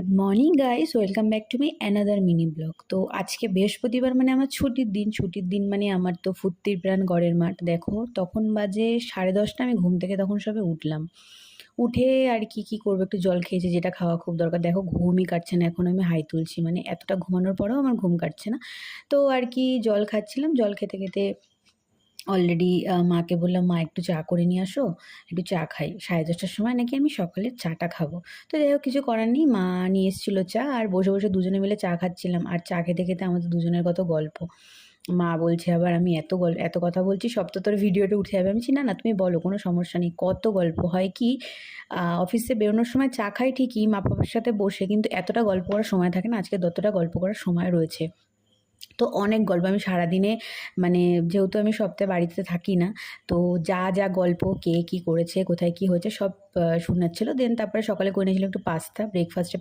Good morning guys, welcome back to my another mini blog. তো আজকে বৃহস্পতিবার মানে আমার ছুটির দিন মানে আমার তো ফুর্তির প্রাণ গড়ের মাঠ। দেখো তখন বাজে 10:30, আমি ঘুম থেকে তখন সবে উঠলাম। উঠে আর কি করবো, একটু জল খেয়েছি, যেটা খাওয়া খুব দরকার। দেখো ঘুমই কাটছে না, এখন আমি হাই তুলছি, মানে এতটা ঘুমানোর পরেও আমার ঘুম কাটছে না। তো আর কি জল খাচ্ছিলাম, জল খেতে খেতে অলরেডি মাকে বললাম, মা একটু চা করে নিয়ে আসো, একটু চা খাই। 10:30টার সময় নাকি আমি সকালের চাটা খাবো। তো যাই হোক, কিছু করার নেই, মা নিয়ে এসেছিলো চা, আর বসে বসে দুজনে মিলে চা খাচ্ছিলাম। আর চা খেতে খেতে আমাদের দুজনের কত গল্প। মা বলছে আবার, আমি এত কথা বলছি, সব তো তোর ভিডিওতে উঠে যাবে। আমি বলছি, না না, তুমি বলো, কোনো সমস্যা নেই। কত গল্প হয় কি, অফিসে বেরোনোর সময় চা খাই ঠিকই মা বাবার সাথে বসে, কিন্তু এতটা গল্প করার সময় থাকে না। আজকে ততটা গল্প করার সময় রয়েছে। তো অনেক গল্প আমি সারাদিনে, মানে যেহেতু আমি সপ্তাহে বাড়িতে থাকি না, তো যা গল্প, কে কী করেছে, কোথায় কী হয়েছে, সব শোনাচ্ছিল। দেন তারপরে সকালে করে নিয়েছিল একটু পাস্তা, ব্রেকফাস্টে